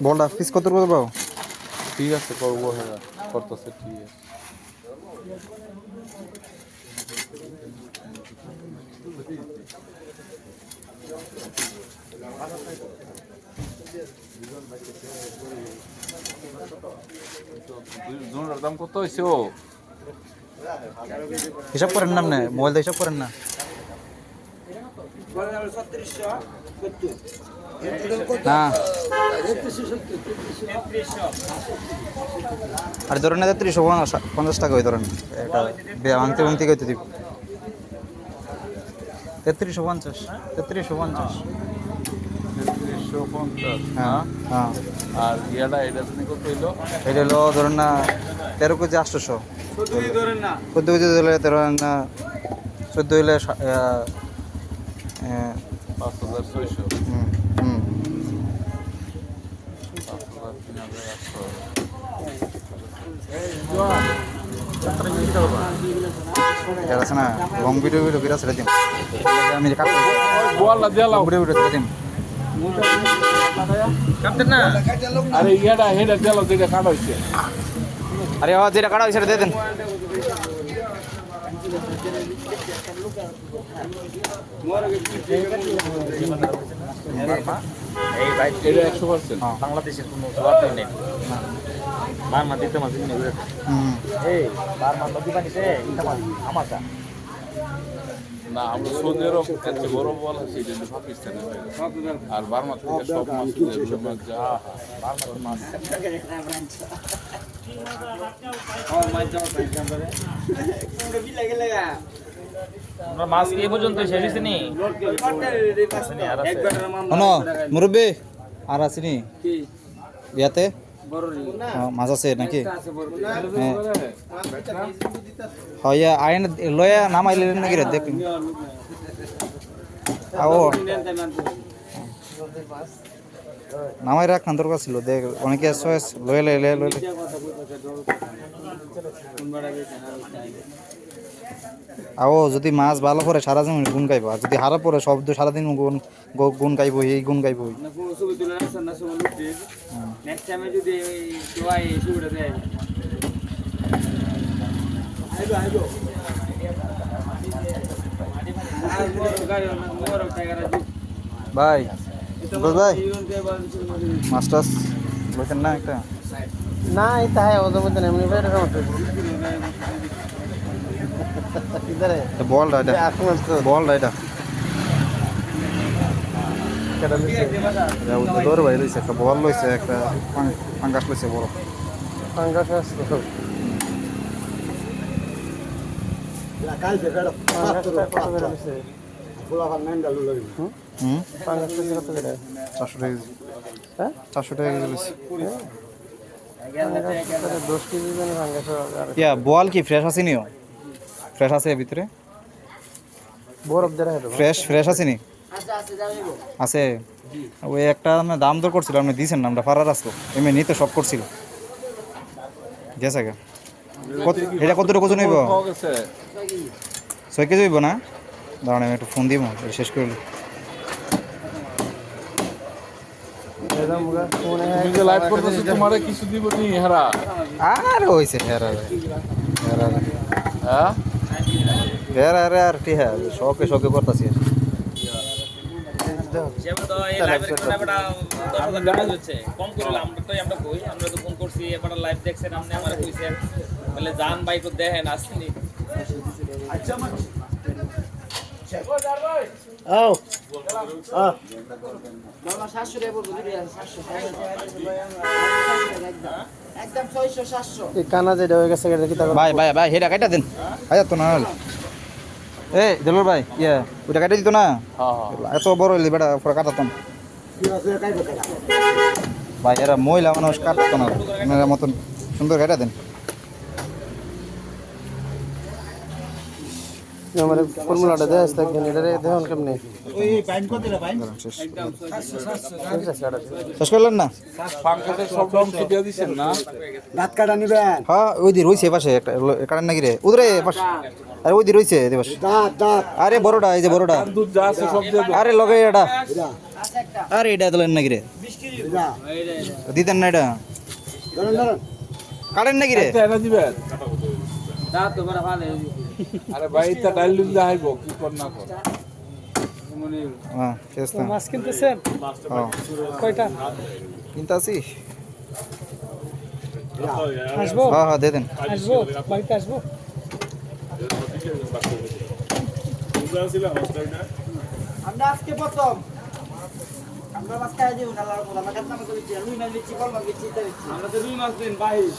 বলটা পিস কত করে পাও? ঠিক আছে করবো, হ্যাঁ করতেছে, ঠিক আছে। দাম কত হয়েছে? ও হিসাব করেন না, আপনি মোবাইল হিসাব করেন না। না আর ধরেন না ৩৫০ টাকা ওই ধরেন এটা ভাঙতে ভাঙতে কইতে দিব ৩৩৫০ ৩৩৫০। ৩50। হ্যাঁ হ্যাঁ। আর ইয়াটা এটা তুমি কত হইলো? এটা হলো ধরেন না ১৩ কেজি ৮০০। ১৪ কেজি দিলে ধরেন না ১৪ হইলে ৫,৬০০। হুম হুম ৫,৩,৮০০। এটা আছে না লং ভিডিও ভিডিও ছেড়ে দিন, আমি কাটতে ভিডিও ছেড়ে দিন। আরে ইয়াটা হেডা গেল, যেটা কাটা হয়েছে। আরে যেটা কাটা হয়েছে সেটা দিয়ে দেন। এই ভাই এটা ১০০%। বাংলাদেশের কোনো জবাব নেই। বার্মা দিতে মাঝে নিয়ে এই বার্মা নদী পানিতে ইটা মাছ আমার যা না, আমরা সৌদি আরব এত বড় বল আছে, এটা হলো পাকিস্তানের বাইরে। আর বার্মা থেকে সব মাছ যা বার্মাতে মাছ আমরা মাছ কি পর্যন্ত শেষ হয়েছে নি? মুরব্বী আর আসেনি ইয়াতে মাছ আছে নাকি? হ্যাঁ ইয়া আইন লয়া নাম আইলে নাকি রে দেখ আও নামাই রাখ খান দরকার ছিল দেখ অনেকে এসএস লয়ে লয়ে লয়ে আও যদি মাছ ভালো করে সারা দিন গুণ গাইব, আর যদি হারা পরে শব্দ সারাদিন গুণ গাইব, এই গুণ গাইব। নেক্সট টাইমে যদি দোয়াই সুবিধা দেয় আইবো আইবো ভাই ভাই মাস্টার্স বলতেন না একটা? না এটা হয় ওদের মধ্যে এমনি বের হওয়া বল রাইডা বল রাইডা দৌড় ভাই লইছে একটা বল লইছে একটা ফাঙ্গাস লইছে বড় ফাঙ্গাস আছে কাল ফেড়ো ফুলা ফান্ডা লুলো ফাঙ্গাস কত করে? 400 টাকা। হ্যাঁ 400 টাকা লইছে। 10 কেজি মানে ফাঙ্গাস ইয়া বল কি ফ্রেশ আছে নিও? ফ্রেশ আছে ভিতরে? বরফ দেরা হেdo ফ্রেশ আছে নি? আছে। ওই একটা আমরা দাম দর করছিল, আপনি দিয়েছেন না, আমরা ফারার আসলো এমনি নিতে সব করছিল গেছে গা। এটা কতটুকু ওজন হইব? 6 কেজি হইব না? দাঁড়ান আমি একটু ফোন দিব শেষ করলি। তুমি যে লাইভ করতেছো, তোমারে কিছু দিব নি হেরা? আর হইছে হেরা হেরা হ্যাঁ হেরা হেরা আর কি হ্যাঁ শখে শখে করতেছি। কম করলে আমরা কই আমরা তো ফোন করছি, এবার লাইভ দেখছেন আপনি আমার কইছেন বলে জান ভাই কো দেখেন আসেনি। আও মামা 700 টাকা পড়বে দিবি 700 একদম 600 700 এই কানা যেটা হয়ে গেছে এটা কি টাকা? ভাই ভাই ভাই হেটা কাটা দেন আয়া তো না এ দেলুর ভাই ইয়া ওটা কাটা দিত না? হ্যাঁ এত বড় হইলে বেটা পুরো কাটাতাম ভাই, এরা মহিলা মানুষ কাটতো না, এনার মতন সুন্দর কাটা দেন। আমার ফর্মুলাটা দেয় থাকেন এটা দেখুন কেমনে দাঁড়ান, শেষ শেষ করলেন না? পাঙ্খাতে সব রং ছিটিয়ে দিচ্ছেন না? হ্যাঁ ওই দি রইছে পাশে একটা কারেন্ট নাকি রে উদরে পাশে আরে ওই দি রইছে এদের পাশে আরে বড়টা এই যে বড়টা দুধ যা আছে সব দিয়ে দাও। আরে লগে এটা আরে এটা দিলেন নাকি রে দিতেন না এটা কারেন্ট নাকি রে এটা এনে দিবেন? আরে ভাই এটা ডাইল দিন যাইব কি কর না কর। হ্যাঁ শেষ না মাছ কিনতেছেন হ্যাঁ কয়টা কিনতে আসি আসবো হ্যাঁ হ্যাঁ দিয়ে দেন আসবো বাড়িতে আসবো আমরা আজকে প্রথম আমরা মাছ খাই দিব না আল্লাহর উপর আমরা কাতলা মাছ দিচ্ছি রুই মাছ দিচ্ছি কল মাছ দিচ্ছি ইত্যাদি দিচ্ছি। আমরা তো রুই মাছ দিন 22